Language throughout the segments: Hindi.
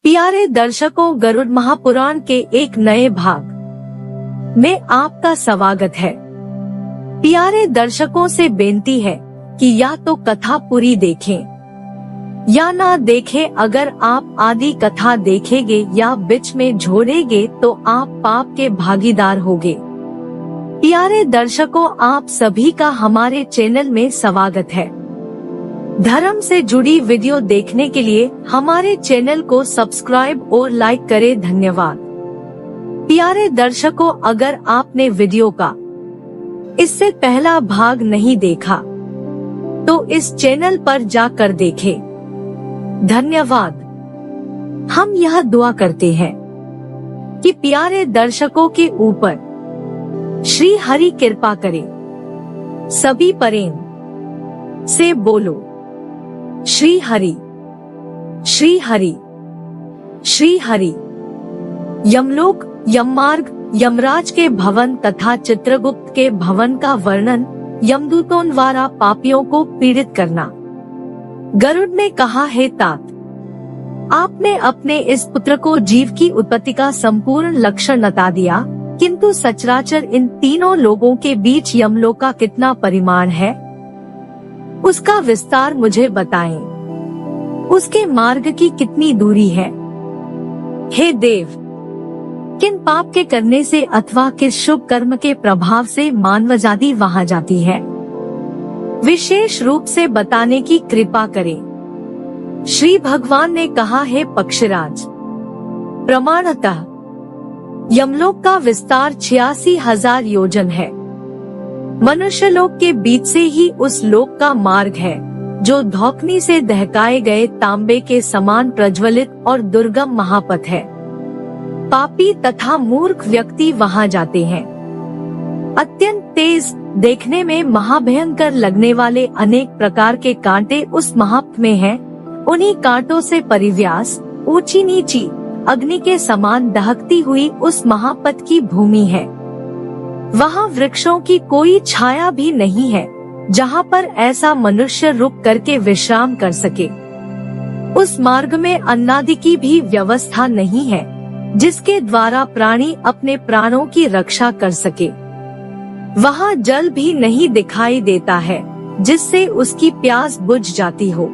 प्यारे दर्शकों, गरुड़ महापुराण के एक नए भाग में आपका स्वागत है। प्यारे दर्शकों से बेनती है कि या तो कथा पूरी देखें या ना देखें। अगर आप आधी कथा देखेंगे या बीच में छोड़ेंगे तो आप पाप के भागीदार होंगे। प्यारे दर्शकों, आप सभी का हमारे चैनल में स्वागत है। धर्म से जुड़ी वीडियो देखने के लिए हमारे चैनल को सब्सक्राइब और लाइक करें। धन्यवाद। प्यारे दर्शकों, अगर आपने वीडियो का इससे पहला भाग नहीं देखा तो इस चैनल पर जाकर देखें। धन्यवाद। हम यह दुआ करते हैं कि प्यारे दर्शकों के ऊपर श्री हरि कृपा करे। सभी प्रेम से बोलो श्री हरि, श्री हरि, श्री हरि। यमलोक, यममार्ग, यमराज के भवन तथा चित्रगुप्त के भवन का वर्णन यमदूतों द्वारा पापियों को पीड़ित करना। गरुड़ ने कहा, हे तात, आपने अपने इस पुत्र को जीव की उत्पत्ति का संपूर्ण लक्षण बता दिया, किंतु सचराचर इन तीनों लोगों के बीच यमलोक का कितना परिमाण है, उसका विस्तार मुझे बताएं। उसके मार्ग की कितनी दूरी है। हे देव, किन पाप के करने से अथवा किस शुभ कर्म के प्रभाव से मानव जाति वहां जाती है, विशेष रूप से बताने की कृपा करें। श्री भगवान ने कहा, हे पक्षीराज, प्रमाणतः यमलोक का विस्तार 86,000 योजन है। मनुष्य लोक के बीच से ही उस लोक का मार्ग है जो धौकनी से दहकाए गए तांबे के समान प्रज्वलित और दुर्गम महापथ है। पापी तथा मूर्ख व्यक्ति वहां जाते हैं। अत्यंत तेज, देखने में महाभयंकर लगने वाले अनेक प्रकार के कांटे उस महापथ में हैं। उन्हीं कांटों से परिव्यास ऊंची नीची अग्नि के समान दहकती हुई उस महापथ की भूमि है। वहाँ वृक्षों की कोई छाया भी नहीं है जहाँ पर ऐसा मनुष्य रुक करके विश्राम कर सके। उस मार्ग में अन्नादि की भी व्यवस्था नहीं है जिसके द्वारा प्राणी अपने प्राणों की रक्षा कर सके। वहाँ जल भी नहीं दिखाई देता है जिससे उसकी प्यास बुझ जाती हो।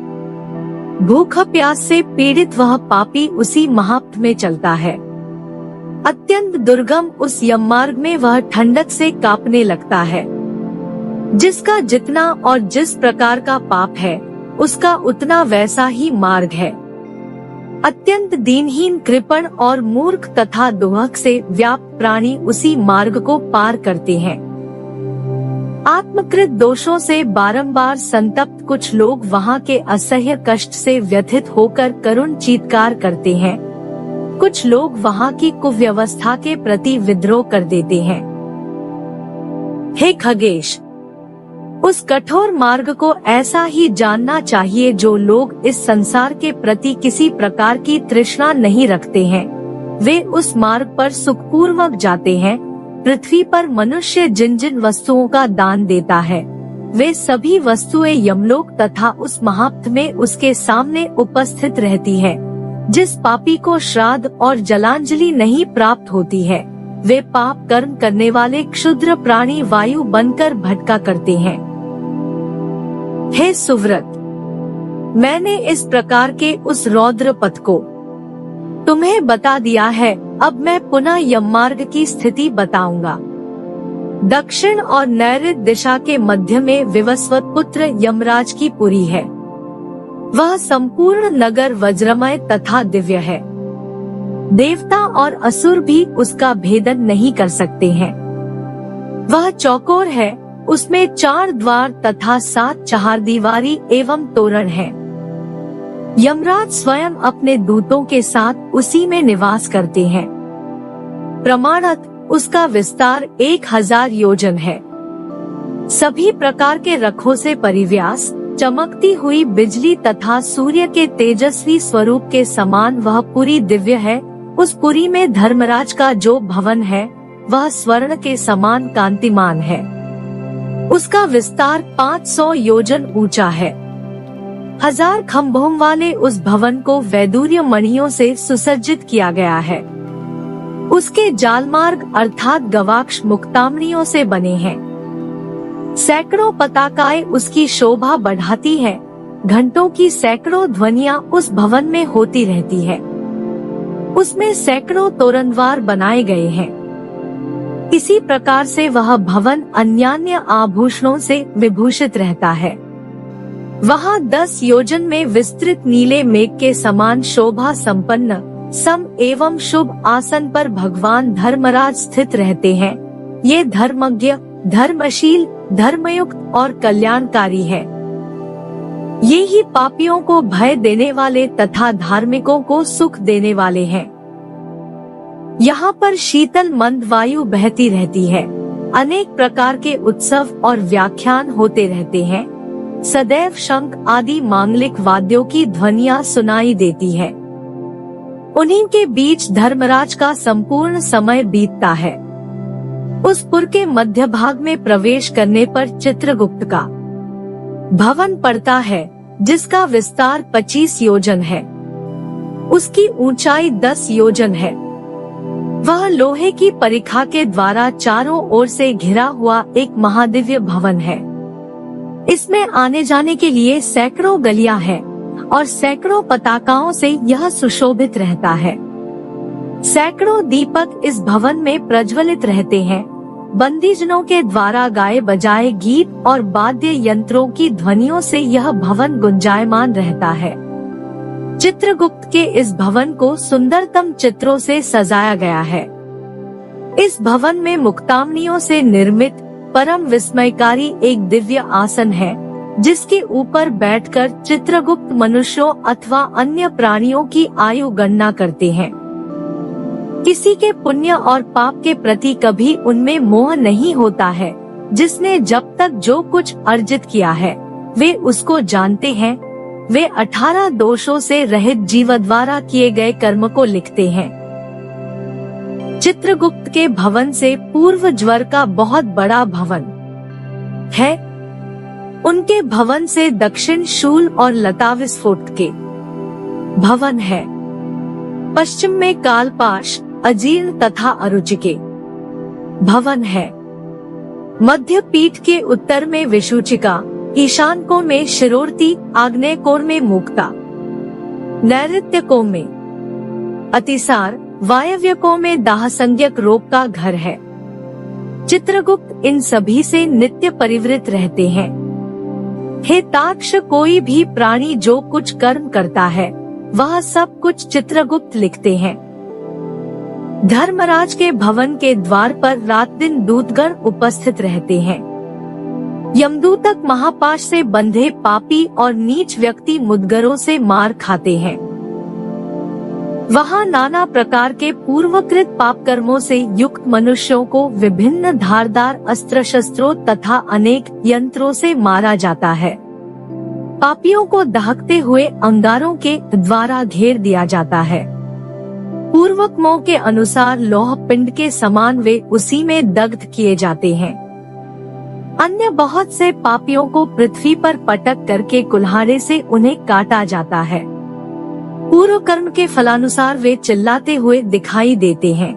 भूख प्यास से पीड़ित वह पापी उसी महापथ में चलता है। अत्यंत दुर्गम उस यममार्ग में वह ठंडक से कांपने लगता है। जिसका जितना और जिस प्रकार का पाप है उसका उतना वैसा ही मार्ग है। अत्यंत दीनहीन, कृपण और मूर्ख तथा दुहक से व्याप्त प्राणी उसी मार्ग को पार करते हैं। आत्मकृत दोषों से बारंबार संतप्त कुछ लोग वहाँ के असह्य कष्ट से व्यथित होकर करुण चीत्कार करते हैं। कुछ लोग वहाँ की कुव्यवस्था के प्रति विद्रोह कर देते हैं। हे खगेश, उस कठोर मार्ग को ऐसा ही जानना चाहिए जो लोग इस संसार के प्रति किसी प्रकार की तृष्णा नहीं रखते हैं, वे उस मार्ग पर सुखपूर्वक जाते हैं। पृथ्वी पर मनुष्य जिन जिन वस्तुओं का दान देता है वे सभी वस्तुएं यमलोक तथा उस महापथ में उसके सामने उपस्थित रहती है। जिस पापी को श्राद्ध और जलांजलि नहीं प्राप्त होती है वे पाप कर्म करने वाले क्षुद्र प्राणी वायु बनकर भटका करते हैं। हे सुव्रत, मैंने इस प्रकार के उस रौद्र पथ को तुम्हें बता दिया है। अब मैं पुनः यममार्ग की स्थिति बताऊंगा। दक्षिण और नैऋत्य दिशा के मध्य में विवस्वत पुत्र यमराज की पुरी है। वह संपूर्ण नगर वज्रमय तथा दिव्य है। देवता और असुर भी उसका भेदन नहीं कर सकते हैं। वह चौकोर है, उसमें 4 द्वार तथा 7 चहारदीवारी एवं तोरण है। यमराज स्वयं अपने दूतों के साथ उसी में निवास करते हैं। प्रमाणत उसका विस्तार 1000 योजन है। सभी प्रकार के रखों से परिव्यास, चमकती हुई बिजली तथा सूर्य के तेजस्वी स्वरूप के समान वह पुरी दिव्य है। उस पुरी में धर्मराज का जो भवन है वह स्वर्ण के समान कांतिमान है। उसका विस्तार 500 योजन ऊंचा है। 1000 खम्भों वाले उस भवन को वैदूर्य मणियों से सुसज्जित किया गया है। उसके जालमार्ग अर्थात गवाक्ष मुक्तामणियों से बने हैं। सैकड़ों पताकाएं उसकी शोभा बढ़ाती है। घंटों की सैकड़ों ध्वनियां उस भवन में होती रहती है। उसमें सैकड़ों तोरणद्वार बनाए गए हैं। इसी प्रकार से वह भवन अन्यान्य आभूषणों से विभूषित रहता है। वहाँ 10 योजन में विस्तृत नीले मेघ के समान शोभा संपन्न सम एवं शुभ आसन पर भगवान धर्मराज स्थित रहते हैं। ये धर्मज्ञ, धर्मशील, धर्मयुक्त और कल्याणकारी है। ये ही पापियों को भय देने वाले तथा धार्मिकों को सुख देने वाले हैं। यहाँ पर शीतल मंद वायु बहती रहती है। अनेक प्रकार के उत्सव और व्याख्यान होते रहते हैं। सदैव शंख आदि मांगलिक वाद्यों की ध्वनियाँ सुनाई देती है। उन्हीं के बीच धर्मराज का संपूर्ण समय बीतता है। उस पुर के मध्य भाग में प्रवेश करने पर चित्रगुप्त का भवन पड़ता है, जिसका विस्तार 25 योजन है। उसकी ऊंचाई 10 योजन है। वह लोहे की परिखा के द्वारा चारों ओर से घिरा हुआ एक महादिव्य भवन है। इसमें आने जाने के लिए सैकड़ों गलियां हैं और सैकड़ों पताकाओं से यह सुशोभित रहता है। सैकड़ों दीपक इस भवन में प्रज्वलित रहते हैं। बंदीजनों के द्वारा गाए बजाए गीत और वाद्य यंत्रों की ध्वनियों से यह भवन गुंजायमान रहता है। चित्रगुप्त के इस भवन को सुंदरतम चित्रों से सजाया गया है। इस भवन में मुक्तामणियों से निर्मित परम विस्मयकारी एक दिव्य आसन है, जिसके ऊपर बैठकर चित्रगुप्त मनुष्यों अथवा अन्य प्राणियों की आयु गणना करते हैं। किसी के पुण्य और पाप के प्रति कभी उनमें मोह नहीं होता है। जिसने जब तक जो कुछ अर्जित किया है वे उसको जानते हैं। वे 18 दोषों से रहित जीव द्वारा किए गए कर्म को लिखते हैं। चित्रगुप्त के भवन से पूर्व ज्वर का बहुत बड़ा भवन है। उनके भवन से दक्षिण शूल और लता विस्फोट के भवन है। पश्चिम में कालपाश, अजीर्ण तथा अरुचिके भवन है। मध्य पीठ के उत्तर में विषुचिका, ईशान कोण में शिरोर्ती, आग्नेय कोण में मुक्ता, नैऋत्य कोण में अतिसार, वायव्य कोण में दाहसंज्ञक रोग का घर है। चित्रगुप्त इन सभी से नित्य परिवृत रहते हैं। हे तार्क्ष, कोई भी प्राणी जो कुछ कर्म करता है वह सब कुछ चित्रगुप्त लिखते हैं। धर्मराज के भवन के द्वार पर रात दिन दूतगण उपस्थित रहते हैं। यमदूतक महापाश से बंधे पापी और नीच व्यक्ति मुद्गरों से मार खाते हैं। वहाँ नाना प्रकार के पूर्वकृत पाप कर्मों से युक्त मनुष्यों को विभिन्न धारदार अस्त्र शस्त्रों तथा अनेक यंत्रों से मारा जाता है। पापियों को दहकते हुए अंगारों के द्वारा घेर दिया जाता है। पूर्वकमों के अनुसार लौह पिंड के समान वे उसी में दग्ध किए जाते हैं। अन्य बहुत से पापियों को पृथ्वी पर पटक करके कुल्हाड़े से उन्हें काटा जाता है। पूर्व कर्म के फलानुसार वे चिल्लाते हुए दिखाई देते हैं।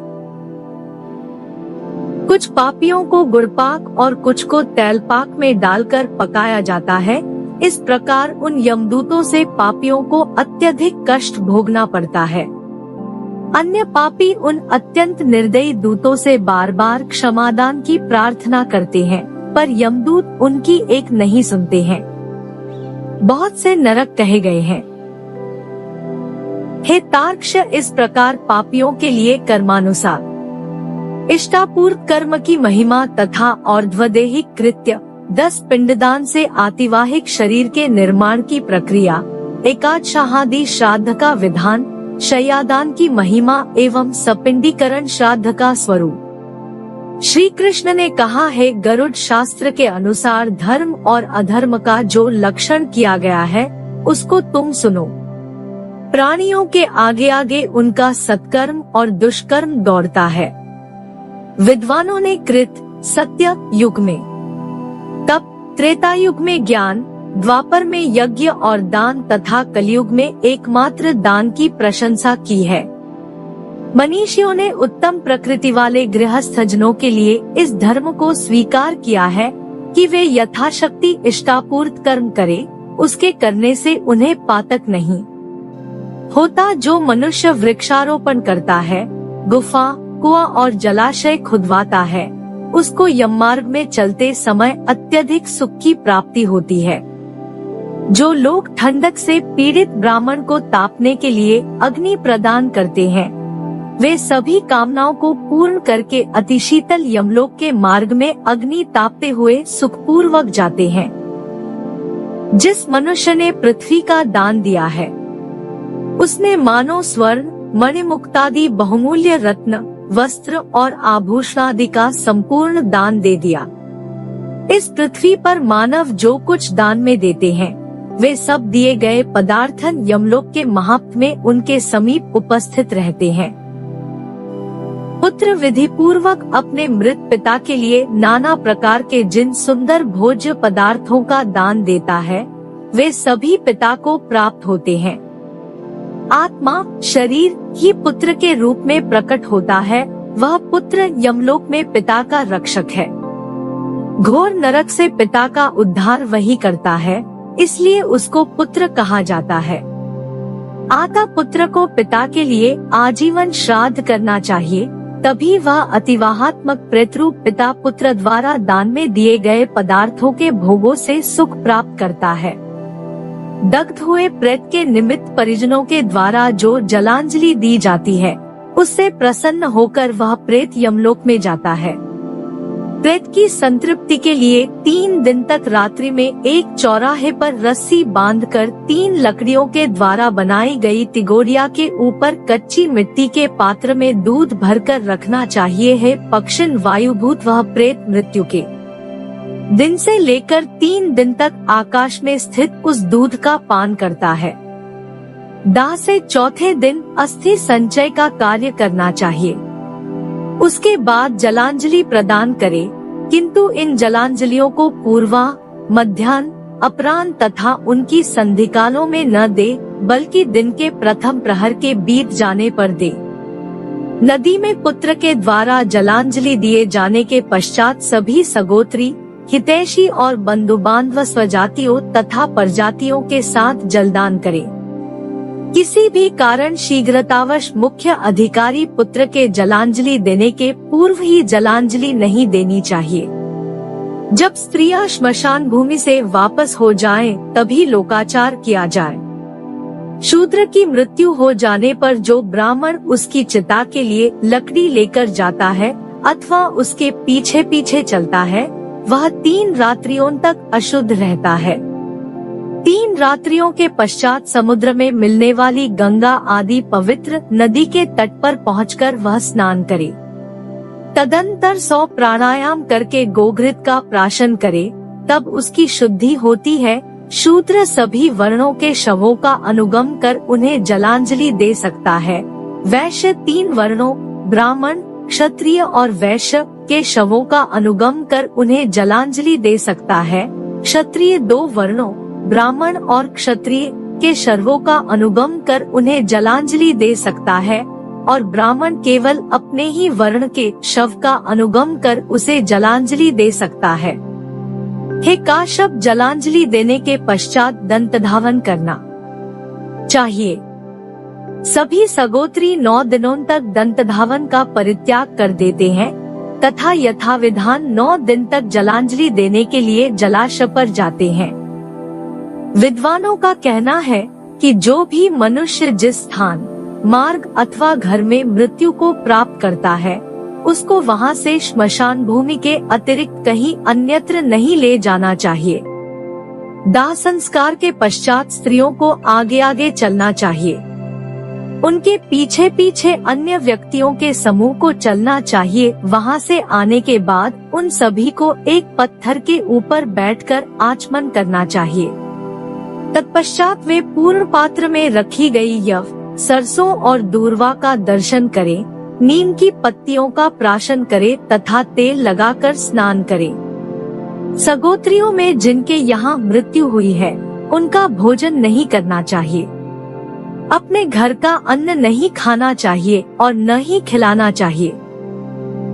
कुछ पापियों को गुड़पाक और कुछ को तैलपाक में डालकर पकाया जाता है। इस प्रकार उन यमदूतों से पापियों को अत्यधिक कष्ट भोगना पड़ता है। अन्य पापी उन अत्यंत निर्दयी दूतों से बार बार क्षमादान की प्रार्थना करते हैं, पर यमदूत उनकी एक नहीं सुनते हैं। बहुत से नरक कहे गए हैं। हे तार्क्ष, इस प्रकार पापियों के लिए कर्मानुसार इष्टापूर्त कर्म की महिमा तथा और्ध्वदेहिक कृत्य, 10 पिंडदान से आतिवाहिक शरीर के निर्माण की प्रक्रिया, एकादशाहादि श्राद्ध का विधान, शय्यादान की महिमा एवं सपिंडीकरण श्राद्ध का स्वरूप। श्री कृष्ण ने कहा है, गरुड़ शास्त्र के अनुसार धर्म और अधर्म का जो लक्षण किया गया है उसको तुम सुनो। प्राणियों के आगे आगे उनका सत्कर्म और दुष्कर्म दौड़ता है। विद्वानों ने कृत, सत्य युग में तप, त्रेता युग में ज्ञान, द्वापर में यज्ञ और दान तथा कलयुग में एकमात्र दान की प्रशंसा की है। मनीषियों ने उत्तम प्रकृति वाले गृहस्थ जनों के लिए इस धर्म को स्वीकार किया है कि वे यथाशक्ति इष्टापूर्त कर्म करें, उसके करने से उन्हें पातक नहीं होता। जो मनुष्य वृक्षारोपण करता है, गुफा, कुआं और जलाशय खुदवाता है, उसको यममार्ग में चलते समय अत्यधिक सुख की प्राप्ति होती है। जो लोग ठंडक से पीड़ित ब्राह्मण को तापने के लिए अग्नि प्रदान करते हैं, वे सभी कामनाओं को पूर्ण करके अतिशीतल यमलोक के मार्ग में अग्नि तापते हुए सुखपूर्वक जाते हैं। जिस मनुष्य ने पृथ्वी का दान दिया है, उसने मानो स्वर्ण, मणिमुक्तादि बहुमूल्य रत्न, वस्त्र और आभूषण आदि का संपूर्ण दान दे दिया। इस पृथ्वी पर मानव जो कुछ दान में देते हैं, वे सब दिए गए पदार्थन यमलोक के महात्म में उनके समीप उपस्थित रहते हैं। पुत्र विधि पूर्वक अपने मृत पिता के लिए नाना प्रकार के जिन सुंदर भोज्य पदार्थों का दान देता है, वे सभी पिता को प्राप्त होते हैं। आत्मा, शरीर ही पुत्र के रूप में प्रकट होता है। वह पुत्र यमलोक में पिता का रक्षक है। घोर नरक से पिता का उद्धार वही करता है, इसलिए उसको पुत्र कहा जाता है। आता पुत्र को पिता के लिए आजीवन श्राद्ध करना चाहिए, तभी वह अतिवाहात्मक प्रेतरूप पिता पुत्र द्वारा दान में दिए गए पदार्थों के भोगों से सुख प्राप्त करता है। दग्ध हुए प्रेत के निमित्त परिजनों के द्वारा जो जलांजलि दी जाती है, उससे प्रसन्न होकर वह प्रेत यमलोक में जाता है। प्रेत की संतृप्ति के लिए 3 दिन तक रात्रि में एक चौराहे पर रस्सी बांधकर 3 लकड़ियों के द्वारा बनाई गई तिगोरिया के ऊपर कच्ची मिट्टी के पात्र में दूध भरकर रखना चाहिए है। पक्षिन वायुभूत वह प्रेत मृत्यु के दिन से लेकर 3 दिन तक आकाश में स्थित उस दूध का पान करता है। दाह से चौथे दिन अस्थि संचय का कार्य करना चाहिए। उसके बाद जलांजलि प्रदान करे, किंतु इन जलांजलियों को पूर्वा, मध्याह्न, अपराह्न तथा उनकी संधिकालों में न दे, बल्कि दिन के प्रथम प्रहर के बीत जाने पर दे। नदी में पुत्र के द्वारा जलांजलि दिए जाने के पश्चात सभी सगोत्री, हितैषी और बंधु बांधव स्वजातियों तथा परजातियों के साथ जलदान करे। किसी भी कारण शीघ्रतावश मुख्य अधिकारी पुत्र के जलांजलि देने के पूर्व ही जलांजलि नहीं देनी चाहिए। जब स्त्रियां श्मशान भूमि से वापस हो जाएं, तभी लोकाचार किया जाए। शूद्र की मृत्यु हो जाने पर जो ब्राह्मण उसकी चिता के लिए लकड़ी लेकर जाता है अथवा उसके पीछे पीछे चलता है, वह 3 रात्रियों तक अशुद्ध रहता है। 3 रात्रियों के पश्चात समुद्र में मिलने वाली गंगा आदि पवित्र नदी के तट पर पहुंचकर वह स्नान करे। तदंतर 100 प्राणायाम करके गोघृत का प्राशन करे, तब उसकी शुद्धि होती है। शूद्र सभी वर्णों के शवों का अनुगम कर उन्हें जलांजलि दे सकता है। वैश्य 3 वर्णों ब्राह्मण, क्षत्रिय और वैश्य के शवों का अनुगम कर उन्हें जलांजलि दे सकता है। क्षत्रिय 2 वर्णों ब्राह्मण और क्षत्रिय के शवों का अनुगम कर उन्हें जलांजलि दे सकता है, और ब्राह्मण केवल अपने ही वर्ण के शव का अनुगम कर उसे जलांजलि दे सकता है। हे काश्यप, जलांजलि देने के पश्चात दंतधावन करना चाहिए। सभी सगोत्री 9 दिनों तक दंतधावन का परित्याग कर देते हैं तथा यथाविधान 9 दिन तक जलांजलि देने के लिए जलाशय पर जाते हैं। विद्वानों का कहना है कि जो भी मनुष्य जिस स्थान, मार्ग अथवा घर में मृत्यु को प्राप्त करता है, उसको वहां से श्मशान भूमि के अतिरिक्त कहीं अन्यत्र नहीं ले जाना चाहिए। दाह संस्कार के पश्चात स्त्रियों को आगे आगे चलना चाहिए। उनके पीछे पीछे अन्य व्यक्तियों के समूह को चलना चाहिए। वहां से आने के बाद उन सभी को एक पत्थर के ऊपर बैठकर आचमन करना चाहिए। तत्पश्चात वे पूर्ण पात्र में रखी गई यव, सरसों और दूर्वा का दर्शन करें, नीम की पत्तियों का प्राशन करें तथा तेल लगाकर स्नान करें। सगोत्रियों में जिनके यहाँ मृत्यु हुई है उनका भोजन नहीं करना चाहिए। अपने घर का अन्न नहीं खाना चाहिए और न ही खिलाना चाहिए।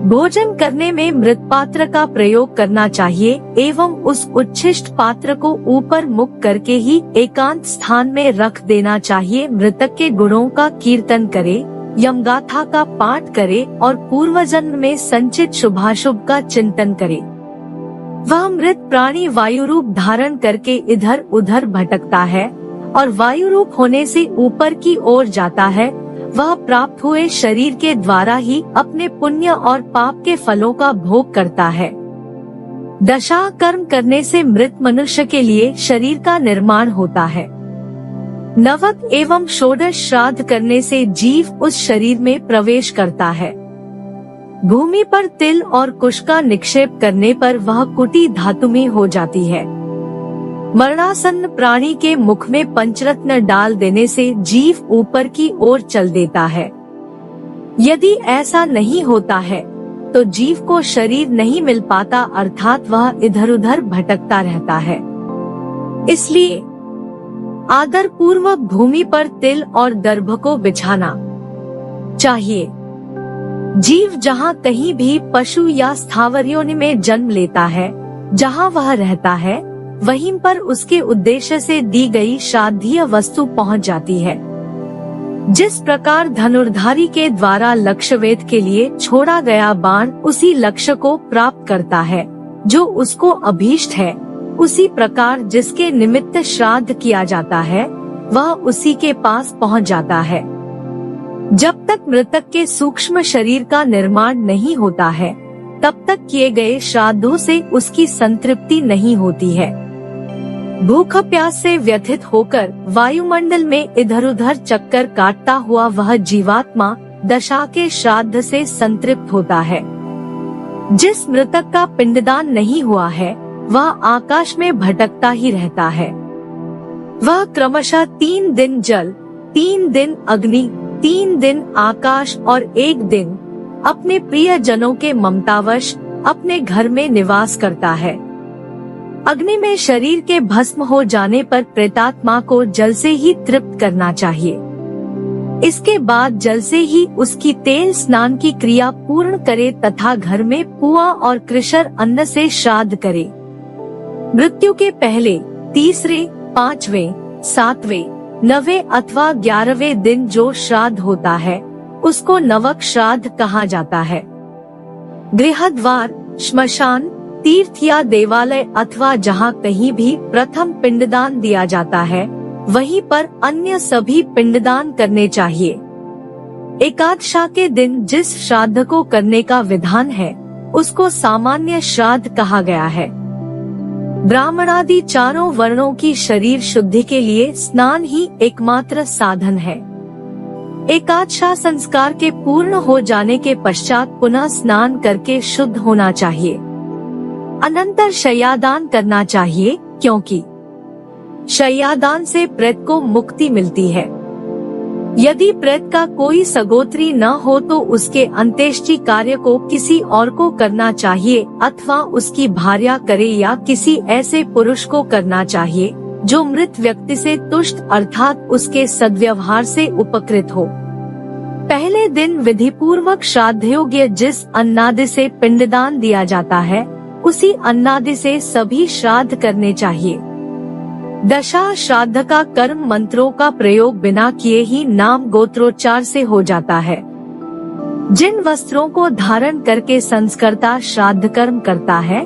भोजन करने में मृत पात्र का प्रयोग करना चाहिए एवं उस उच्छिष्ट पात्र को ऊपर मुख करके ही एकांत स्थान में रख देना चाहिए। मृतक के गुणों का कीर्तन करे, यमगाथा का पाठ करे और पूर्वजन्म में संचित शुभाशुभ का चिंतन करे। वह मृत प्राणी वायु रूप धारण करके इधर उधर भटकता है और वायु रूप होने से ऊपर की ओर जाता है। वह प्राप्त हुए शरीर के द्वारा ही अपने पुण्य और पाप के फलों का भोग करता है। दशा कर्म करने से मृत मनुष्य के लिए शरीर का निर्माण होता है। नवक एवं षोडश श्राद्ध करने से जीव उस शरीर में प्रवेश करता है। भूमि पर तिल और कुश का निक्षेप करने पर वह कुटी धातु में हो जाती है। मरणासन्न प्राणी के मुख में पंचरत्न डाल देने से जीव ऊपर की ओर चल देता है। यदि ऐसा नहीं होता है तो जीव को शरीर नहीं मिल पाता, अर्थात वह इधर उधर भटकता रहता है। इसलिए आदर पूर्वक भूमि पर तिल और दर्भ को बिछाना चाहिए। जीव जहाँ कहीं भी पशु या स्थावर योनि में जन्म लेता है, जहाँ वह रहता है वहीं पर उसके उद्देश्य से दी गई श्राद्धीय वस्तु पहुँच जाती है। जिस प्रकार धनुर्धारी के द्वारा लक्ष्यवेध के लिए छोड़ा गया बाण उसी लक्ष्य को प्राप्त करता है जो उसको अभीष्ट है, उसी प्रकार जिसके निमित्त श्राद्ध किया जाता है वह उसी के पास पहुँच जाता है। जब तक मृतक के सूक्ष्म शरीर का निर्माण नहीं होता है तब तक किए गए श्राद्धों से उसकी संतृप्ति नहीं होती है। भूख प्यास से व्यथित होकर वायुमंडल में इधर उधर चक्कर काटता हुआ वह जीवात्मा दशा के श्राद्ध से संतृप्त होता है। जिस मृतक का पिंडदान नहीं हुआ है वह आकाश में भटकता ही रहता है। वह क्रमशः 3 दिन जल, 3 दिन अग्नि, 3 दिन आकाश और 1 दिन अपने प्रिय जनों के ममतावश अपने घर में निवास करता है। अग्नि में शरीर के भस्म हो जाने पर प्रेतात्मा को जल से ही तृप्त करना चाहिए। इसके बाद जल से ही उसकी तेल स्नान की क्रिया पूर्ण करे तथा घर में पुआ और कृशर अन्न से श्राद्ध करे। मृत्यु के पहले, तीसरे, 5वें, 7वें, 9वें अथवा 11वें दिन जो श्राद्ध होता है उसको नवक श्राद्ध कहा जाता है। गृहद्वार, श्मशान, तीर्थ या देवालय अथवा जहाँ कहीं भी प्रथम पिंडदान दिया जाता है वहीं पर अन्य सभी पिंडदान करने चाहिए। एकादशा के दिन जिस श्राद्ध को करने का विधान है उसको सामान्य श्राद्ध कहा गया है। ब्राह्मणादि चारों वर्णों की शरीर शुद्धि के लिए स्नान ही एकमात्र साधन है। एकादशा संस्कार के पूर्ण हो जाने के पश्चात पुनः स्नान करके शुद्ध होना चाहिए। अनंतर शय्यादान करना चाहिए क्योंकि शय्यादान से प्रेत को मुक्ति मिलती है। यदि प्रेत का कोई सगोत्री न हो तो उसके अंत्येष्टि कार्य को किसी और को करना चाहिए अथवा उसकी भार्या करे या किसी ऐसे पुरुष को करना चाहिए जो मृत व्यक्ति से तुष्ट अर्थात उसके सद्व्यवहार से उपकृत हो। पहले दिन विधि पूर्वक श्राद्ध योग्य जिस अन्नादि से पिंडदान दिया जाता है उसी अन्नादि से सभी श्राद्ध करने चाहिए। दशा श्राद्ध का कर्म मंत्रों का प्रयोग बिना किए ही नाम गोत्रोच्चार से हो जाता है। जिन वस्त्रों को धारण करके संस्कर्ता श्राद्ध कर्म करता है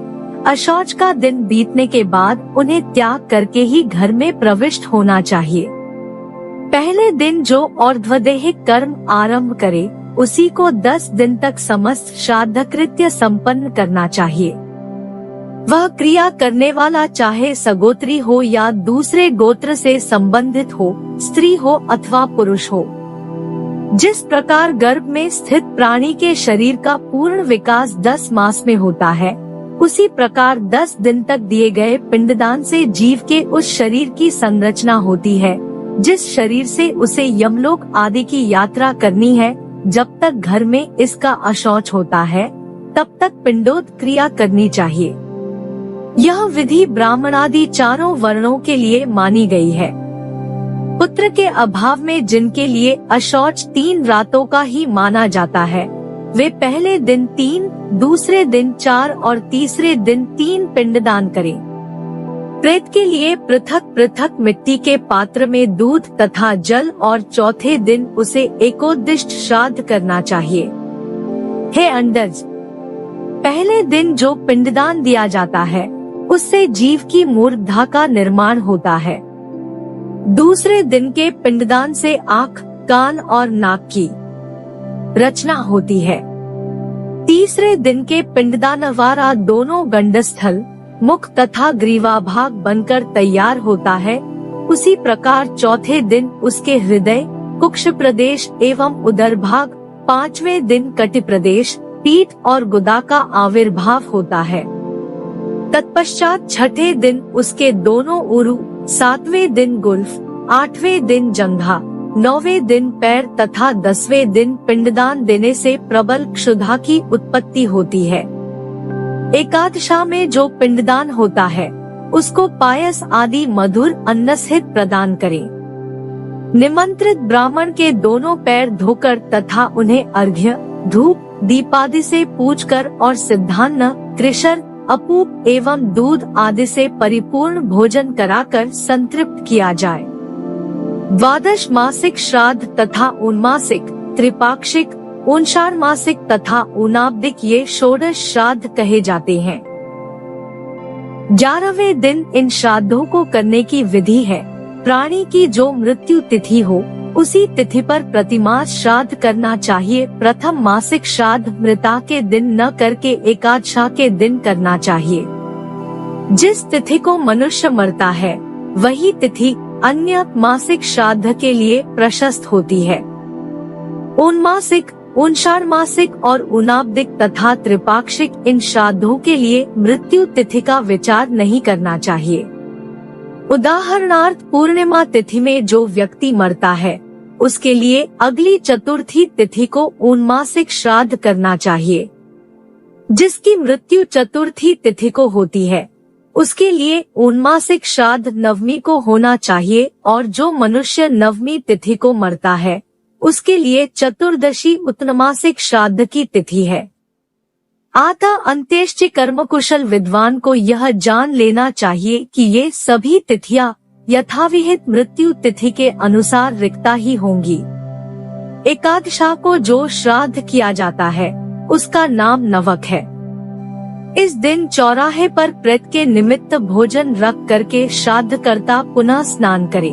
अशौच का दिन बीतने के बाद उन्हें त्याग करके ही घर में प्रविष्ट होना चाहिए। पहले दिन जो और्ध्वदेहिक कर्म आरंभ करे उसी को 10 दिन तक समस्त श्राद्ध कृत्य संपन्न करना चाहिए। वह क्रिया करने वाला चाहे सगोत्री हो या दूसरे गोत्र से संबंधित हो, स्त्री हो अथवा पुरुष हो। जिस प्रकार गर्भ में स्थित प्राणी के शरीर का पूर्ण विकास 10 मास में होता है उसी प्रकार 10 दिन तक दिए गए पिंडदान से जीव के उस शरीर की संरचना होती है जिस शरीर से उसे यमलोक आदि की यात्रा करनी है। जब तक घर में इसका अशौच होता है तब तक पिंडोद क्रिया करनी चाहिए। यह विधि ब्राह्मणादि चारों वर्णों के लिए मानी गई है। पुत्र के अभाव में जिनके लिए अशौच 3 रातों का ही माना जाता है, वे पहले दिन 3, दूसरे दिन 4 और तीसरे दिन 3 पिंडदान करें। प्रेत के लिए पृथक पृथक मिट्टी के पात्र में दूध तथा जल और चौथे दिन उसे एकोद्दिष्ट श्राद्ध करना चाहिए। हे अंडज, पहले दिन जो पिंडदान दिया जाता है उससे जीव की मूर्धा का निर्माण होता है। दूसरे दिन के पिंडदान से आँख, कान और नाक की रचना होती है। तीसरे दिन के पिंडदान द्वारा दोनों गंडस्थल, मुख तथा ग्रीवा भाग बनकर तैयार होता है। उसी प्रकार चौथे दिन उसके हृदय, कुक्ष प्रदेश एवं उदर भाग, 5वें दिन कटि प्रदेश, पीठ और गुदा का आविर्भाव होता है। तत्पश्चात छठे दिन उसके दोनों उरु, 7वें दिन गुल्फ, 8वें दिन जंघा, 9वें दिन पैर तथा 10वें दिन पिंडदान देने से प्रबल क्षुधा की उत्पत्ति होती है। एकादशा में जो पिंडदान होता है उसको पायस आदि मधुर अन्न सहित प्रदान करें। निमंत्रित ब्राह्मण के दोनों पैर धोकर तथा उन्हें अर्घ्य, धूप, दीपादि से पूजकर और सिद्धान्न, कृशर, अपूप एवं दूध आदि से परिपूर्ण भोजन कराकर संतृप्त किया जाए। द्वादश मासिक श्राद्ध तथा उनमासिक, त्रिपाक्षिक, उनषाढ़ मासिक तथा ऊनाब्दिक ये षोडश श्राद्ध कहे जाते हैं। 11वें दिन इन श्राद्धों को करने की विधि है। प्राणी की जो मृत्यु तिथि हो उसी तिथि पर प्रतिमास श्राद्ध करना चाहिए। प्रथम मासिक श्राद्ध मृता के दिन न करके एकादशा के दिन करना चाहिए। जिस तिथि को मनुष्य मरता है वही तिथि अन्य मासिक श्राद्ध के लिए प्रशस्त होती है। उनमासिक, उनषाढ़ मासिक और ऊनाब्दिक तथा त्रिपाक्षिक इन श्राद्धों के लिए मृत्यु तिथि का विचार नहीं करना चाहिए। उदाहरणार्थ पूर्णिमा तिथि में जो व्यक्ति मरता है उसके लिए अगली चतुर्थी तिथि को उनमासिक श्राद्ध करना चाहिए। जिसकी मृत्यु चतुर्थी तिथि को होती है उसके लिए उनमासिक श्राद्ध नवमी को होना चाहिए, और जो मनुष्य नवमी तिथि को मरता है उसके लिए चतुर्दशी उत्तरमासिक श्राद्ध की तिथि है। अतः अंत्येष्टि कर्मकुशल विद्वान को यह जान लेना चाहिए कि ये सभी तिथियां यथाविहित मृत्यु तिथि के अनुसार रिक्ता ही होंगी। एकादशा को जो श्राद्ध किया जाता है उसका नाम नवक है। इस दिन चौराहे पर प्रेत के निमित्त भोजन रख करके श्राद्धकर्ता पुनः स्नान करे।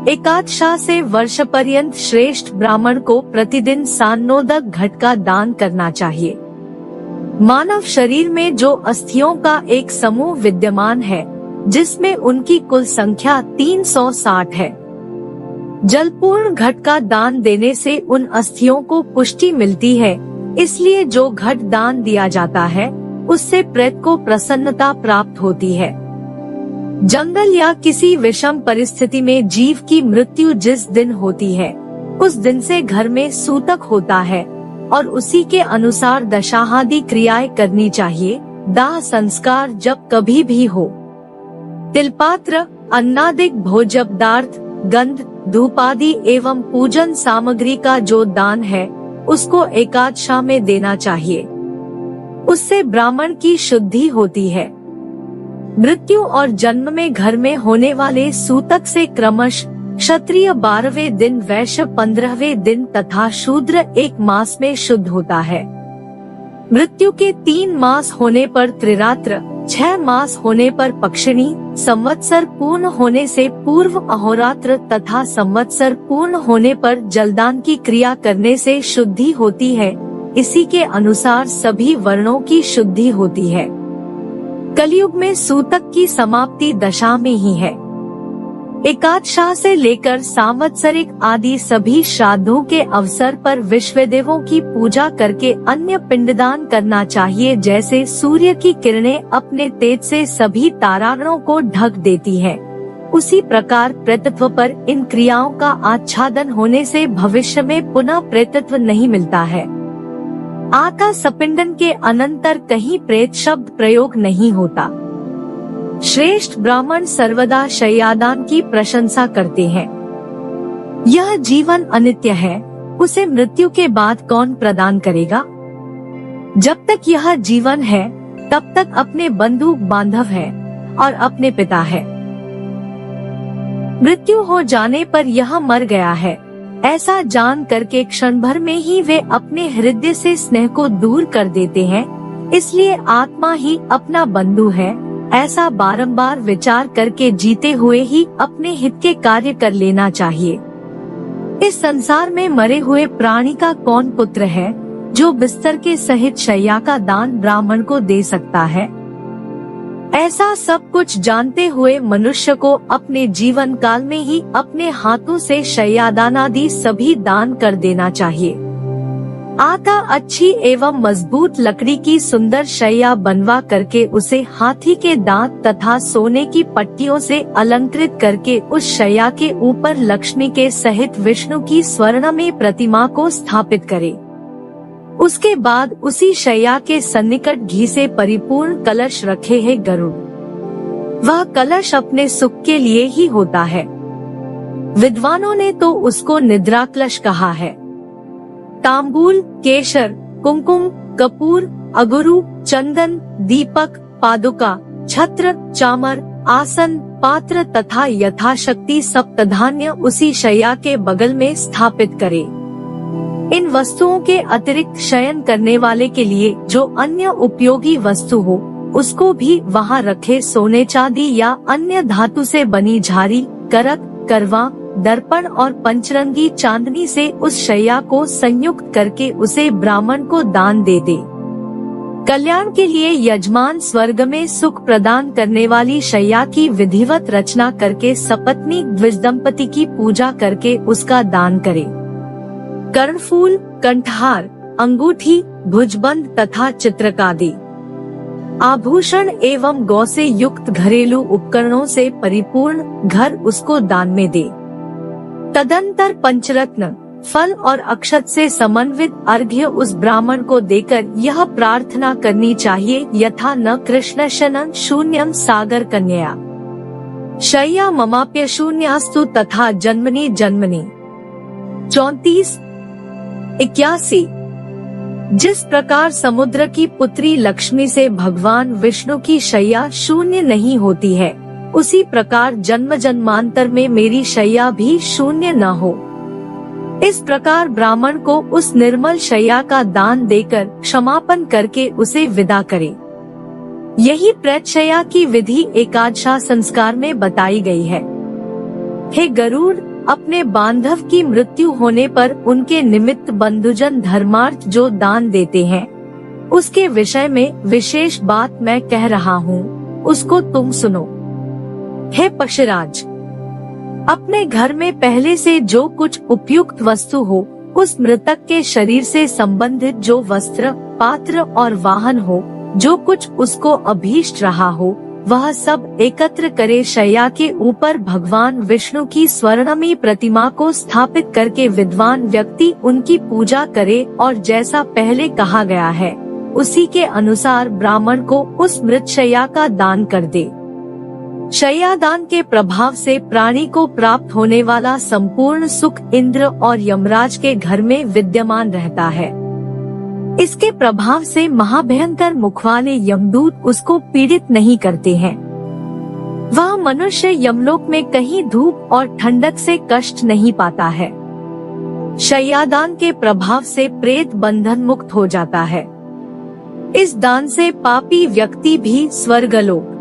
एकादशा से वर्ष पर्यंत श्रेष्ठ ब्राह्मण को प्रतिदिन सान्नोदक घट का दान करना चाहिए। मानव शरीर में जो अस्थियों का एक समूह विद्यमान है जिसमें उनकी कुल संख्या 360 है। जलपूर्ण घट का दान देने से उन अस्थियों को पुष्टि मिलती है, इसलिए जो घट दान दिया जाता है उससे प्रेत को प्रसन्नता प्राप्त होती है। जंगल या किसी विषम परिस्थिति में जीव की मृत्यु जिस दिन होती है उस दिन से घर में सूतक होता है और उसी के अनुसार दशाहादि क्रियाएं करनी चाहिए। दाह संस्कार जब कभी भी हो, तिलपात्र, अन्नादिक भोज्य पदार्थ, गंध, धूपादि एवं पूजन सामग्री का जो दान है उसको एकादशा में देना चाहिए। उससे ब्राह्मण की शुद्धि होती है। मृत्यु और जन्म में घर में होने वाले सूतक से क्रमश क्षत्रिय 12वें दिन, वैश्य 15वें दिन तथा शूद्र 1 मास में शुद्ध होता है। मृत्यु के 3 मास होने पर त्रिरात्र, 6 मास होने पर पक्षिणी, संवत्सर पूर्ण होने से पूर्व अहोरात्र तथा संवत्सर पूर्ण होने पर जलदान की क्रिया करने से शुद्धि होती है। इसी के अनुसार सभी वर्णों की शुद्धि होती है। कलयुग में सूतक की समाप्ति दशा में ही है। एकादशा से लेकर सांवत्सरिक आदि सभी श्राद्धों के अवसर पर विश्वदेवों की पूजा करके अन्य पिंडदान करना चाहिए। जैसे सूर्य की किरणें अपने तेज से सभी तारागणों को ढक देती है, उसी प्रकार प्रेतत्व पर इन क्रियाओं का आच्छादन होने से भविष्य में पुनः प्रेतत्व नहीं मिलता है। आका सपिंडन के अनंतर कहीं प्रेत शब्द प्रयोग नहीं होता। श्रेष्ठ ब्राह्मण सर्वदा शय्यादान की प्रशंसा करते हैं। यह जीवन अनित्य है, उसे मृत्यु के बाद कौन प्रदान करेगा? जब तक यह जीवन है तब तक अपने बंधु बांधव है और अपने पिता है। मृत्यु हो जाने पर यह मर गया है, ऐसा जान करके क्षण भर में ही वे अपने हृदय से स्नेह को दूर कर देते हैं। इसलिए आत्मा ही अपना बंधु है, ऐसा बारंबार विचार करके जीते हुए ही अपने हित के कार्य कर लेना चाहिए। इस संसार में मरे हुए प्राणी का कौन पुत्र है जो बिस्तर के सहित शैया का दान ब्राह्मण को दे सकता है? ऐसा सब कुछ जानते हुए मनुष्य को अपने जीवन काल में ही अपने हाथों से शय्यादान आदि सभी दान कर देना चाहिए। आता अच्छी एवं मजबूत लकड़ी की सुंदर शैया बनवा करके उसे हाथी के दांत तथा सोने की पट्टियों से अलंकृत करके उस शैया के ऊपर लक्ष्मी के सहित विष्णु की स्वर्णमयी प्रतिमा को स्थापित करे। उसके बाद उसी शैया के सन्निकट घी से परिपूर्ण कलश रखे है गरुड़। वह कलश अपने सुख के लिए ही होता है। विद्वानों ने तो उसको निद्रा कलश कहा है। तांबूल, केशर, कुमकुम, कपूर, अगुरु, चंदन, दीपक, पादुका, छत्र, चामर, आसन, पात्र तथा यथाशक्ति सप्तधान्य उसी शैया के बगल में स्थापित करे। इन वस्तुओं के अतिरिक्त शयन करने वाले के लिए जो अन्य उपयोगी वस्तु हो उसको भी वहाँ रखे। सोने चांदी या अन्य धातु से बनी झारी, करक, करवा, दर्पण और पंचरंगी चांदनी से उस शैया को संयुक्त करके उसे ब्राह्मण को दान दे दे। कल्याण के लिए यजमान स्वर्ग में सुख प्रदान करने वाली शैया की विधिवत रचना करके सपत्नी द्विजदंपति की पूजा करके उसका दान करे। कर्णफूल, कंठहार, अंगूठी, भुजबंद तथा चित्रकादि आभूषण एवं गौ से युक्त घरेलू उपकरणों से परिपूर्ण घर उसको दान में दे। तदंतर पंचरत्न, फल और अक्षत से समन्वित अर्घ्य उस ब्राह्मण को देकर यह प्रार्थना करनी चाहिए, यथा न कृष्णशनं शून्यम सागर कन्या शय्या ममाप्य शून्यास्तु तथा जन्मनि जन्मनि। 34-81 जिस प्रकार समुद्र की पुत्री लक्ष्मी से भगवान विष्णु की शैया शून्य नहीं होती है, उसी प्रकार जन्म जन्मांतर में मेरी शैया भी शून्य न हो। इस प्रकार ब्राह्मण को उस निर्मल शैया का दान देकर क्षमापन करके उसे विदा करे। यही प्रेतशैया की विधि एकादशा संस्कार में बताई गई है। हे गरुड़, अपने बांधव की मृत्यु होने पर उनके निमित्त बंधुजन धर्मार्थ जो दान देते हैं उसके विषय में विशेष बात मैं कह रहा हूँ, उसको तुम सुनो। हे पक्षराज, अपने घर में पहले से जो कुछ उपयुक्त वस्तु हो, उस मृतक के शरीर से संबंधित जो वस्त्र, पात्र और वाहन हो, जो कुछ उसको अभीष्ट रहा हो, वह सब एकत्र करे। शैया के ऊपर भगवान विष्णु की स्वर्णमयी प्रतिमा को स्थापित करके विद्वान व्यक्ति उनकी पूजा करे और जैसा पहले कहा गया है उसी के अनुसार ब्राह्मण को उस मृत शैया का दान कर दे। शय्यादान के प्रभाव से प्राणी को प्राप्त होने वाला संपूर्ण सुख इंद्र और यमराज के घर में विद्यमान रहता है। इसके प्रभाव से महाभयंकर मुख वाले यमदूत उसको पीड़ित नहीं करते हैं। वह मनुष्य यमलोक में कहीं धूप और ठंडक से कष्ट नहीं पाता है। शय्यादान के प्रभाव से प्रेत बंधन मुक्त हो जाता है। इस दान से पापी व्यक्ति भी स्वर्गलोक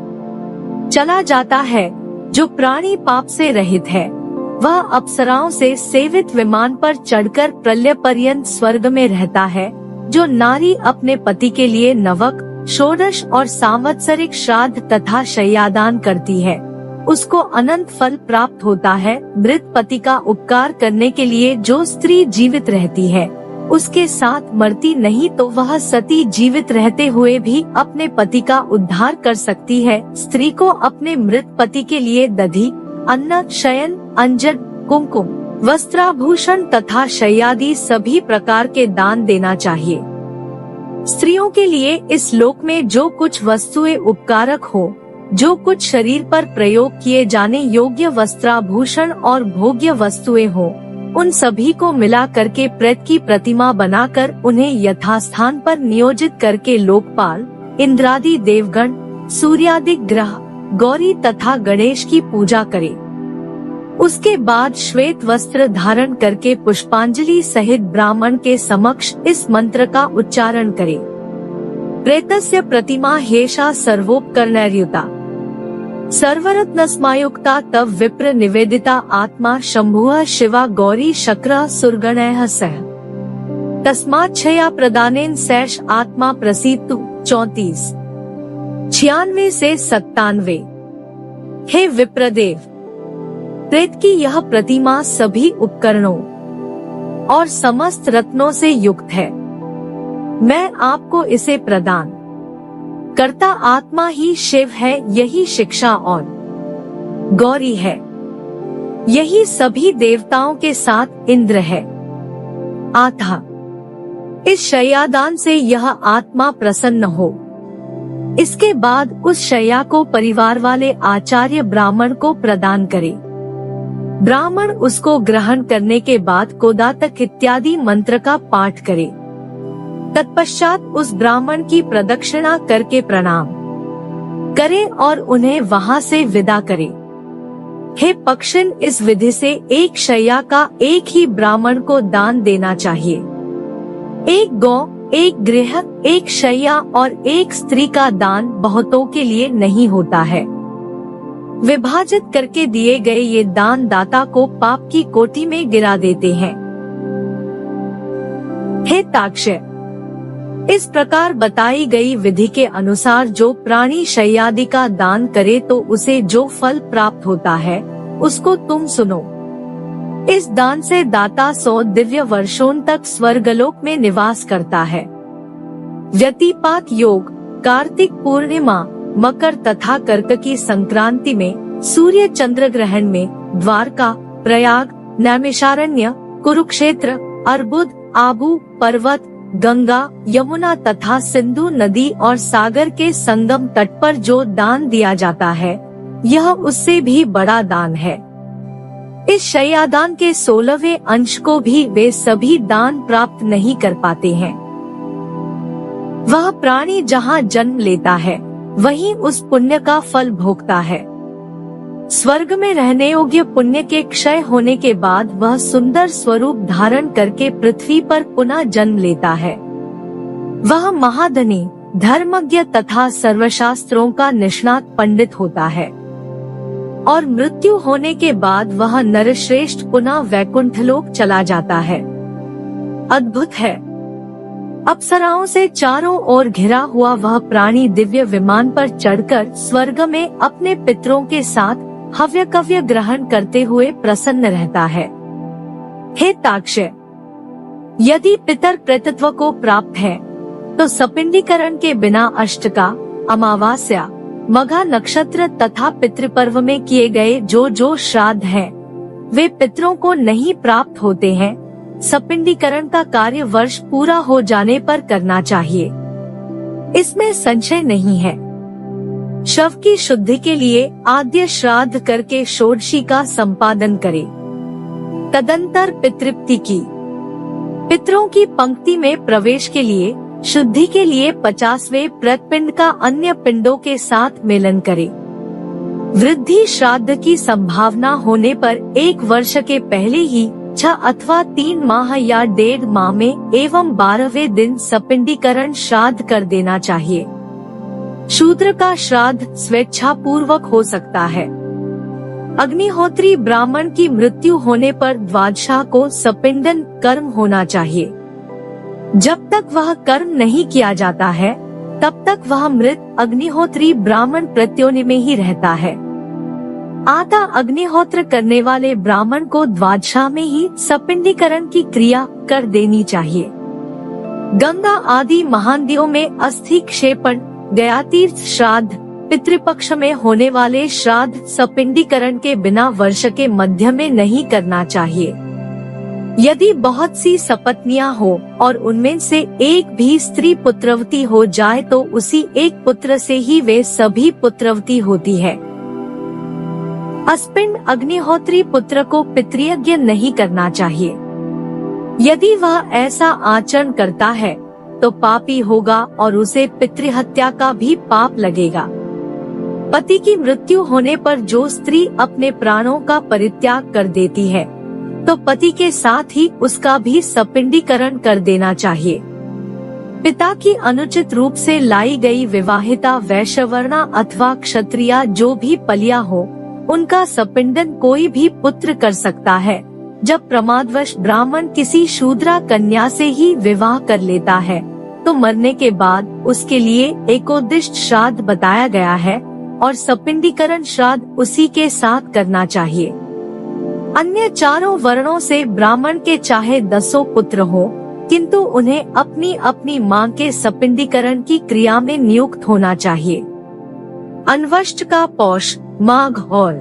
चला जाता है। जो प्राणी पाप से रहित है वह अप्सराओं से सेवित विमान पर चढ़कर प्रलय पर्यंत स्वर्ग में रहता है। जो नारी अपने पति के लिए नवक, षोडश और सांवत्सरिक श्राद्ध तथा शय्यादान करती है उसको अनंत फल प्राप्त होता है। मृत पति का उपकार करने के लिए जो स्त्री जीवित रहती है उसके साथ मरती नहीं तो वह सती जीवित रहते हुए भी अपने पति का उद्धार कर सकती है। स्त्री को अपने मृत पति के लिए दधी, अन्न, शयन, अंजन, कुमकुम, वस्त्राभूषण तथा शय्यादि सभी प्रकार के दान देना चाहिए। स्त्रियों के लिए इस लोक में जो कुछ वस्तुएं उपकारक हो जो कुछ शरीर पर प्रयोग किए जाने योग्य वस्त्राभूषण और भोग्य वस्तुएं हो, उन सभी को मिला करके प्रेत की प्रतिमा बनाकर उन्हें यथास्थान पर नियोजित करके लोकपाल, इंद्रादि देवगण, सूर्यादि ग्रह, गौरी तथा गणेश की पूजा करे। उसके बाद श्वेत वस्त्र धारण करके पुष्पांजलि सहित ब्राह्मण के समक्ष इस मंत्र का उच्चारण करे। प्रेतस्य प्रतिमा हेषा सर्वोपकरणैर्युता सर्वरत्नस्मायुक्ता तव विप्र निवेदिता आत्मा शंभुः शिवा गौरी शक्र सुरगणैः सह तस्माच्छया प्रदानेन सैष आत्मा प्रसीदतु। 34, 96 से 97। हे विप्रदेव, प्रेत की यह प्रतिमा सभी उपकरणों और समस्त रत्नों से युक्त है। मैं आपको इसे प्रदान करता आत्मा ही शिव है, यही शिक्षा और गौरी है, यही सभी देवताओं के साथ इंद्र है। अतः इस शय्यादान से यह आत्मा प्रसन्न हो। इसके बाद उस शय्या को परिवार वाले आचार्य ब्राह्मण को प्रदान करे। ब्राह्मण उसको ग्रहण करने के बाद कोदातक इत्यादि मंत्र का पाठ करे। तत्पश्चात उस ब्राह्मण की प्रदक्षिणा करके प्रणाम करे और उन्हें वहां से विदा करे। हे पक्षिन, इस विधि से एक शय्या का एक ही ब्राह्मण को दान देना चाहिए। एक गौ, एक गृह, एक शय्या और एक स्त्री का दान बहुतों के लिए नहीं होता है। विभाजित करके दिए गए ये दान दाता को पाप की कोटि में गिरा देते हैं। हे ताक्षय, इस प्रकार बताई गई विधि के अनुसार जो प्राणी शय्यादि का दान करे तो उसे जो फल प्राप्त होता है उसको तुम सुनो। इस दान से दाता 100 दिव्य वर्षों तक स्वर्गलोक में निवास करता है। व्यतिपात योग, कार्तिक पूर्णिमा, मकर तथा कर्ककी संक्रांति में, सूर्य चंद्र ग्रहण में, द्वारका, प्रयाग, नैमिषारण्य, कुरुक्षेत्र, अर्बुद, आबू पर्वत, गंगा, यमुना तथा सिंधु नदी और सागर के संगम तट पर जो दान दिया जाता है यह उससे भी बड़ा दान है। इस शय्यादान के 16वें अंश को भी वे सभी दान प्राप्त नहीं कर पाते हैं। वह प्राणी जहाँ जन्म लेता है वहीं उस पुण्य का फल भोगता है। स्वर्ग में रहने योग्य पुण्य के क्षय होने के बाद वह सुंदर स्वरूप धारण करके पृथ्वी पर पुनः जन्म लेता है। वह महाधनी, धर्मज्ञ तथा सर्वशास्त्रों का निष्णात पंडित होता है और मृत्यु होने के बाद वह नरश्रेष्ठ पुनः वैकुंठलोक चला जाता है। अद्भुत है। अप्सराओं से चारों ओर घिरा हुआ वह प्राणी दिव्य विमान पर चढ़कर स्वर्ग में अपने पितरों के साथ हव्य कव्य ग्रहण करते हुए प्रसन्न रहता है। हे ताक्षय, यदि पितर प्रेतत्व को प्राप्त है तो सपिंडीकरण के बिना अष्टका, अमावास्या, मघा नक्षत्र तथा पितृपर्व में किए गए जो श्राद्ध हैं, वे पितरों को नहीं प्राप्त होते हैं। सपिंडीकरण का कार्य वर्ष पूरा हो जाने पर करना चाहिए, इसमें संशय नहीं है। शव की शुद्धि के लिए आद्य श्राद्ध करके षोडशी का संपादन करे। तदंतर पितृप्ति की, पितरों की पंक्ति में प्रवेश के लिए शुद्धि के लिए 50वें प्रतिपिंड का अन्य पिंडों के साथ मिलन करे। वृद्धि श्राद्ध की संभावना होने पर 1 वर्ष के पहले ही 6 अथवा 3 माह या 1.5 माह में एवं 12वें दिन सपिंडीकरण श्राद्ध कर देना चाहिए। शूद्र का श्राद्ध स्वेच्छा पूर्वक हो सकता है। अग्निहोत्री ब्राह्मण की मृत्यु होने पर द्वादशा को सपिंडन कर्म होना चाहिए। जब तक वह कर्म नहीं किया जाता है तब तक वह मृत अग्निहोत्री ब्राह्मण प्रत्योनि में ही रहता है। आता अग्निहोत्र करने वाले ब्राह्मण को द्वादशा में ही सपिंडीकरण की क्रिया कर देनी चाहिए। गंगा आदि महानदियों में अस्थि क्षेपण, गया तीर्थ श्राद्ध, पितृपक्ष में होने वाले श्राद्ध सपिंडीकरण के बिना वर्ष के मध्य में नहीं करना चाहिए। यदि बहुत सी सपत्नियां हो और उनमें से एक भी स्त्री पुत्रवती हो जाए तो उसी एक पुत्र से ही वे सभी पुत्रवती होती है। अस्पिंड अग्निहोत्री पुत्र को पितृयज्ञ नहीं करना चाहिए। यदि वह ऐसा आचरण करता है तो पापी होगा और उसे पितृहत्या का भी पाप लगेगा। पति की मृत्यु होने पर जो स्त्री अपने प्राणों का परित्याग कर देती है तो पति के साथ ही उसका भी सपिंडीकरण कर देना चाहिए। पिता की अनुचित रूप से लाई गई विवाहिता वैश्यवर्णा अथवा क्षत्रिया जो भी पलिया हो, उनका सपिंडन कोई भी पुत्र कर सकता है। जब प्रमादवश ब्राह्मण किसी शूद्रा कन्या से ही विवाह कर लेता है तो मरने के बाद उसके लिए एकोद्दिष्ट श्राद्ध बताया गया है और सपिंडीकरण श्राद्ध उसी के साथ करना चाहिए। अन्य चारों वर्णों से ब्राह्मण के चाहे 10 पुत्र हो, किंतु उन्हें अपनी अपनी मां के सपिंडीकरण की क्रिया में नियुक्त होना चाहिए। अन्वष्ट का पौष, माघ और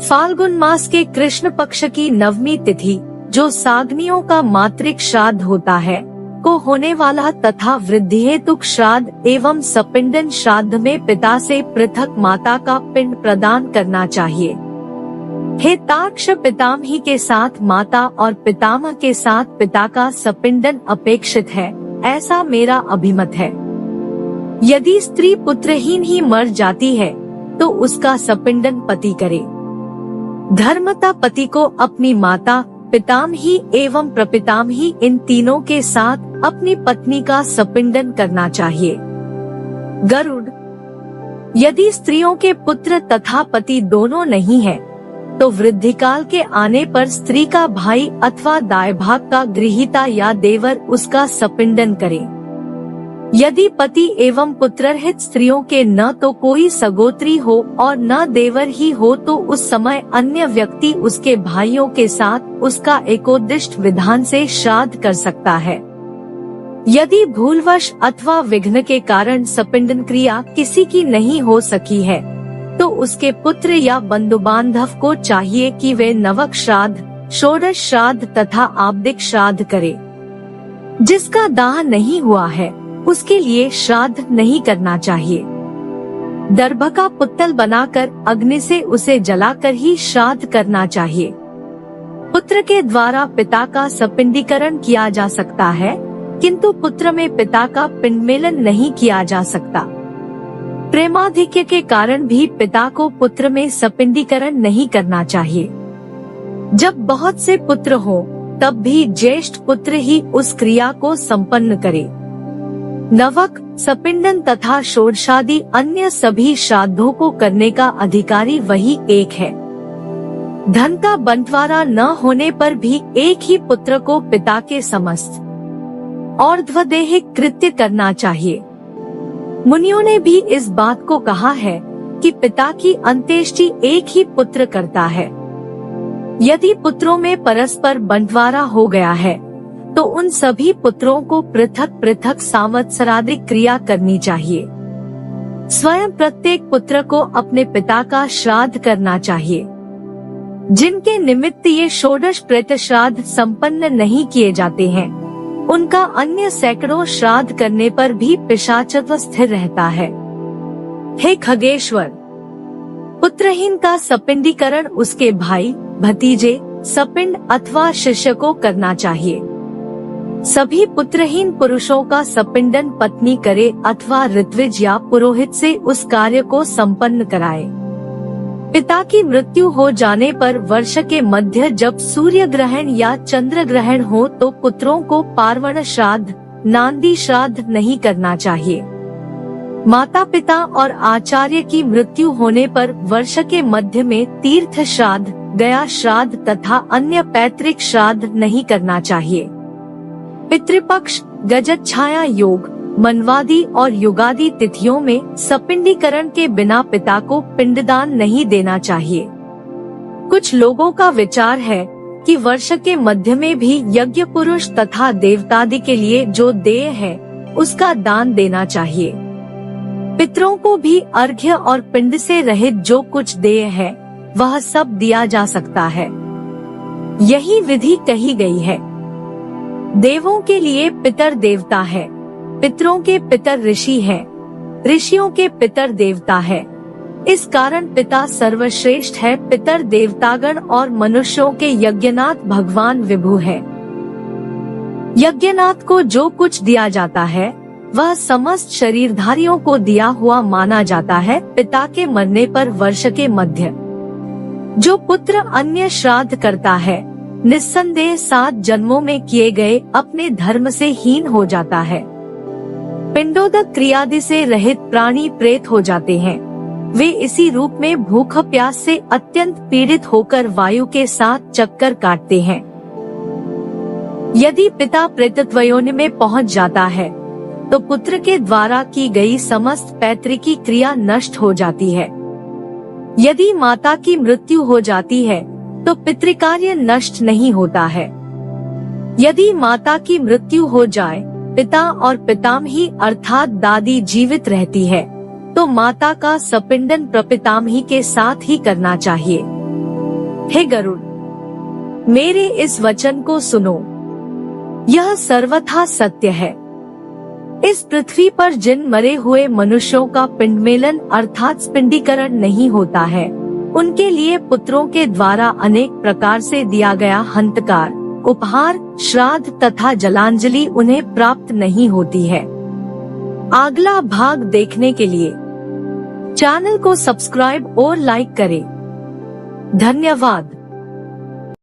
फाल्गुन मास के कृष्ण पक्ष की नवमी तिथि, जो साग्नियों का मातृक श्राद्ध होता है, को होने वाला तथा वृद्धि हेतुक श्राद्ध एवं सपिंडन श्राद्ध में पिता से पृथक माता का पिंड प्रदान करना चाहिए। हेताक्ष पितामही के साथ माता और पितामह के साथ पिता का सपिंडन अपेक्षित है, ऐसा मेरा अभिमत है। यदि स्त्री पुत्रहीन ही मर जाती है तो उसका सपिंडन पति करे। धर्मतः पति को अपनी माता, पितामही एवं प्रपितामही इन तीनों के साथ अपनी पत्नी का सपिंडन करना चाहिए। गरुड़, यदि स्त्रियों के पुत्र तथा पति दोनों नहीं है तो वृद्धि काल के आने पर स्त्री का भाई अथवा दाय भाग का गृहीता या देवर उसका सपिंडन करे। यदि पति एवं पुत्ररहित स्त्रियों के न तो कोई सगोत्री हो और न देवर ही हो तो उस समय अन्य व्यक्ति उसके भाइयों के साथ उसका एकोद्दिष्ट विधान से श्राद्ध कर सकता है। यदि भूलवश अथवा विघ्न के कारण सपिंडन क्रिया किसी की नहीं हो सकी है तो उसके पुत्र या बंधु बांधव को चाहिए कि वे नवक श्राद्ध, षोडश श्राद्ध तथा आब्दिक श्राद्ध करे। जिसका दाह नहीं हुआ है उसके लिए श्राद्ध नहीं करना चाहिए। दर्भ का पुत्तल बनाकर अग्नि से उसे जलाकर ही श्राद्ध करना चाहिए। पुत्र के द्वारा पिता का सपिंडीकरण किया जा सकता है, किंतु पुत्र में पिता का पिंडमेलन नहीं किया जा सकता। प्रेमाधिक्य के कारण भी पिता को पुत्र में सपिंडीकरण नहीं करना चाहिए। जब बहुत से पुत्र हो तब भी ज्येष्ठ पुत्र ही उस क्रिया को संपन्न करे। नवक, सपिंडन तथा षोडशादि अन्य सभी श्राद्धों को करने का अधिकारी वही एक है। धन का बंटवारा न होने पर भी एक ही पुत्र को पिता के समस्त और्ध्वदेहिक कृत्य करना चाहिए। मुनियों ने भी इस बात को कहा है कि पिता की अंत्येष्टि एक ही पुत्र करता है। यदि पुत्रों में परस्पर बंटवारा हो गया है तो उन सभी पुत्रों को पृथक पृथक संवत्सरादिक क्रिया करनी चाहिए। स्वयं प्रत्येक पुत्र को अपने पिता का श्राद्ध करना चाहिए। जिनके निमित्त ये षोडश प्रेत श्राद्ध संपन्न नहीं किए जाते हैं, उनका अन्य सैकड़ों श्राद्ध करने पर भी पिशाचत्व स्थिर रहता है। हे खगेश्वर, पुत्रहीन का सपिंडीकरण उसके भाई, भतीजे, सपिंड अथवा शिष्य को करना चाहिए। सभी पुत्रहीन पुरुषों का सपिंडन पत्नी करे अथवा ऋत्विज या पुरोहित से उस कार्य को संपन्न कराए। पिता की मृत्यु हो जाने पर वर्ष के मध्य जब सूर्य ग्रहण या चंद्र ग्रहण हो तो पुत्रों को पार्वण श्राद्ध, नांदी श्राद्ध नहीं करना चाहिए। माता पिता और आचार्य की मृत्यु होने पर वर्ष के मध्य में तीर्थ श्राद्ध, गया श्राद्ध तथा अन्य पैतृक श्राद्ध नहीं करना चाहिए। पितृपक्ष, गजत छाया योग, मनवादी और युगादि तिथियों में सपिंडीकरण के बिना पिता को पिंडदान नहीं देना चाहिए। कुछ लोगों का विचार है कि वर्ष के मध्य में भी यज्ञ पुरुष तथा देवतादि के लिए जो देय है उसका दान देना चाहिए। पितरों को भी अर्घ्य और पिंड से रहित जो कुछ देय है वह सब दिया जा सकता है। यही विधि कही गई है। देवों के लिए पितर देवता है, पितरों के पितर ऋषि हैं, ऋषियों के पितर देवता है। इस कारण पिता सर्वश्रेष्ठ है। पितर देवतागण और मनुष्यों के यज्ञनाथ भगवान विभु है। यज्ञनाथ को जो कुछ दिया जाता है वह समस्त शरीरधारियों को दिया हुआ माना जाता है। पिता के मरने पर वर्ष के मध्य जो पुत्र अन्य श्राद्ध करता है, निस्संदेह 7 जन्मों में किए गए अपने धर्म से हीन हो जाता है। पिंडोदक क्रियादि से रहित प्राणी प्रेत हो जाते हैं। वे इसी रूप में भूख प्यास से अत्यंत पीड़ित होकर वायु के साथ चक्कर काटते हैं। यदि पिता प्रेतत्व योनि में पहुंच जाता है तो पुत्र के द्वारा की गई समस्त पैतृकी क्रिया नष्ट हो जाती है। यदि माता की मृत्यु हो जाती है तो पितृकार्य नष्ट नहीं होता है। यदि माता की मृत्यु हो जाए, पिता और पितामही अर्थात दादी जीवित रहती है, तो माता का सपिंडन प्रपितामही के साथ ही करना चाहिए। हे गरुड़, मेरे इस वचन को सुनो, यह सर्वथा सत्य है। इस पृथ्वी पर जिन मरे हुए मनुष्यों का पिंडमेलन अर्थात पिंडीकरण नहीं होता है, उनके लिए पुत्रों के द्वारा अनेक प्रकार से दिया गया हंतकार, उपहार, श्राद्ध तथा जलांजलि उन्हें प्राप्त नहीं होती है। अगला भाग देखने के लिए चैनल को सब्सक्राइब और लाइक करें। धन्यवाद।